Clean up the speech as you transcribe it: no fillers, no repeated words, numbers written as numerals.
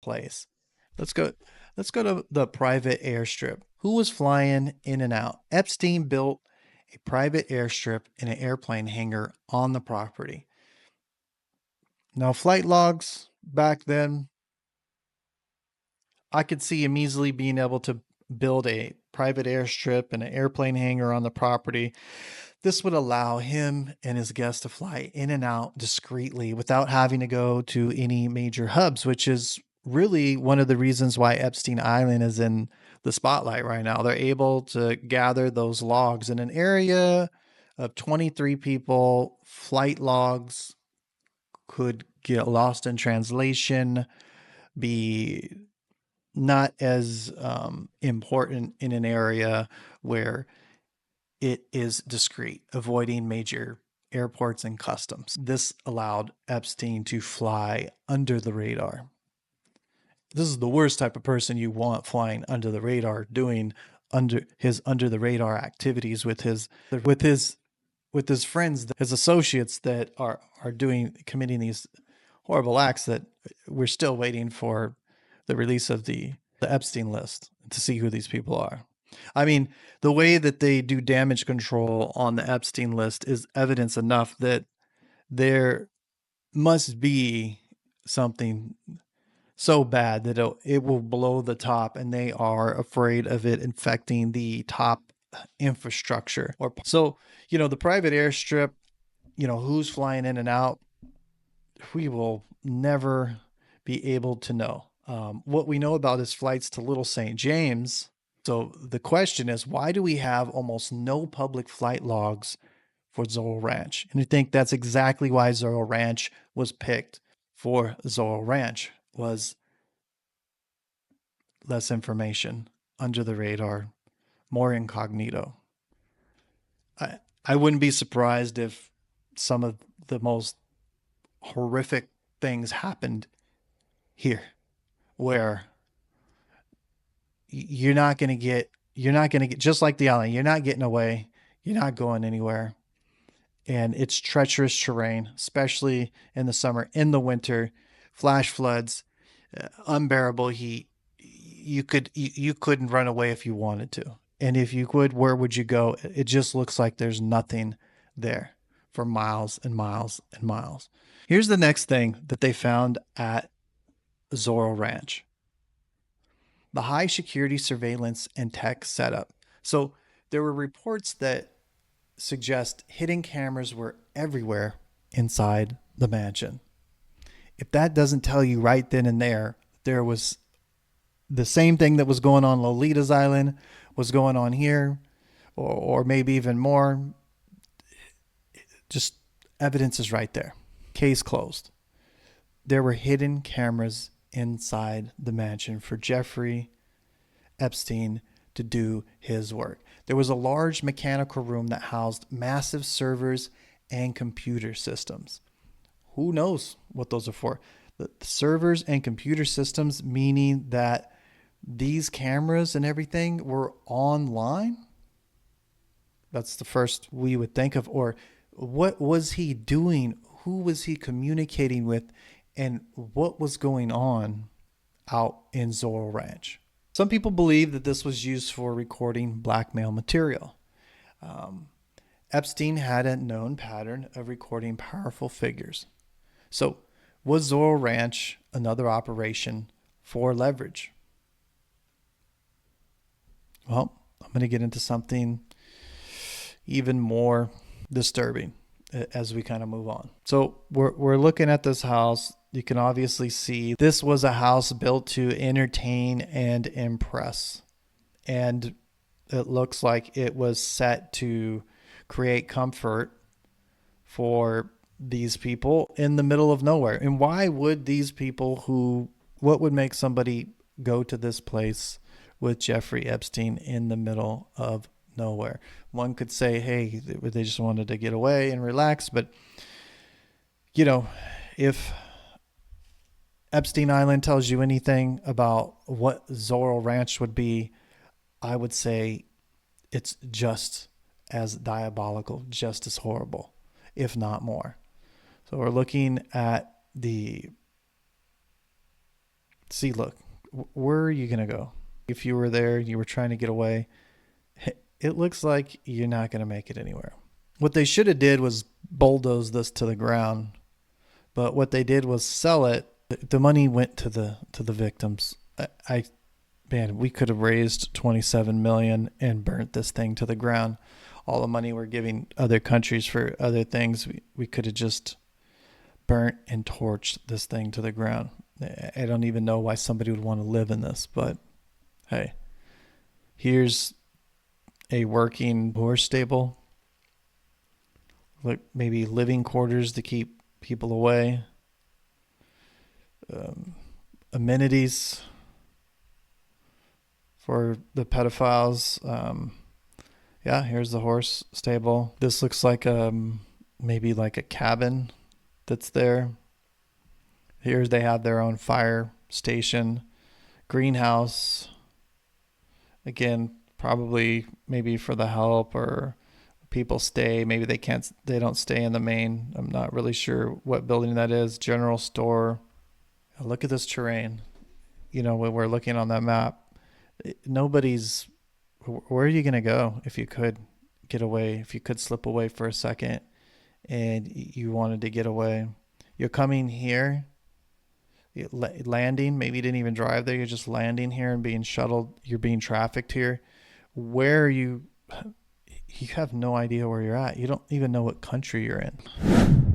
place. Let's go. Let's go to the private airstrip. Who was flying in and out? Epstein built a private airstrip in an airplane hangar on the property. Now, flight logs back then, I could see him easily being able to build a private airstrip and an airplane hangar on the property. This would allow him and his guests to fly in and out discreetly without having to go to any major hubs, which is really one of the reasons why Epstein Island is in the spotlight right now. They're able to gather those logs in an area of 23 people. Flight logs could get lost in translation, be not as important in an area where it is discreet, avoiding major airports and customs. This allowed Epstein to fly under the radar. This is the worst type of person you want flying under the radar, doing under the radar activities with his friends, his associates that are doing committing these horrible acts that we're still waiting for the release of the Epstein list to see who these people are. I mean, the way that they do damage control on the Epstein list is evidence enough that there must be something so bad that it will blow the top, and they are afraid of it infecting the top infrastructure. Or so, the private airstrip, who's flying in and out, we will never be able to know. What we know about his flights to Little St. James. So the question is, why do we have almost no public flight logs for Zorro Ranch? And I think that's exactly why Zorro Ranch was picked for Zorro Ranch, was less information, under the radar, more incognito. I wouldn't be surprised if some of the most horrific things happened here, where you're not going to get, just like the island, you're not getting away, you're not going anywhere. And it's treacherous terrain, especially in the summer. In the winter, flash floods, unbearable heat. You couldn't run away if you wanted to. And if you could, where would you go? It just looks like there's nothing there for miles and miles and miles. Here's the next thing that they found at Zorro Ranch: the high security surveillance and tech setup. So there were reports that suggest hidden cameras were everywhere inside the mansion. If that doesn't tell you right then and there was the same thing that was going on Lolita's Island was going on here, or maybe even more. Just evidence is right there. Case closed. There were hidden cameras inside the mansion for Jeffrey Epstein to do his work. There was a large mechanical room that housed massive servers and computer systems. Who knows what those are for? The servers and computer systems, meaning that these cameras and everything were online. That's the first we would think of. Or what was he doing? Who was he communicating with? And what was going on out in Zorro Ranch? Some people believe that this was used for recording blackmail material. Epstein had a known pattern of recording powerful figures. So, was Zorro Ranch another operation for leverage? Well, I'm going to get into something even more disturbing as we kind of move on. So we're looking at this house. You can obviously see this was a house built to entertain and impress. And it looks like it was set to create comfort for these people in the middle of nowhere. And why would these people what would make somebody go to this place with Jeffrey Epstein in the middle of nowhere? One could say, hey, they just wanted to get away and relax. But, if Epstein Island tells you anything about what Zorro Ranch would be, I would say it's just as diabolical, just as horrible, if not more. So we're looking at the See, look, where are you going to go? If you were there, you were trying to get away, it looks like you're not going to make it anywhere. What they should have did was bulldoze this to the ground, but what they did was sell it. The money went to the victims. Man, we could have raised 27 million and burnt this thing to the ground. All the money we're giving other countries for other things, we could have just burnt and torched this thing to the ground. I don't even know why somebody would want to live in this, but hey, here's a working horse stable. Like maybe living quarters to keep people away. Amenities for the pedophiles. Yeah, here's the horse stable. This looks like maybe like a cabin that's there. Here they have their own fire station, greenhouse. Again, probably maybe for the help or people stay. Maybe they don't stay in the main. I'm not really sure what building that is. General store. Look at this terrain. When we're looking on that map, where are you going to go if you could get away, if you could slip away for a second and you wanted to get away? You're coming here, landing, maybe you didn't even drive there. You're just landing here and being shuttled. You're being trafficked here. Where are you? You have no idea where you're at. You don't even know what country you're in.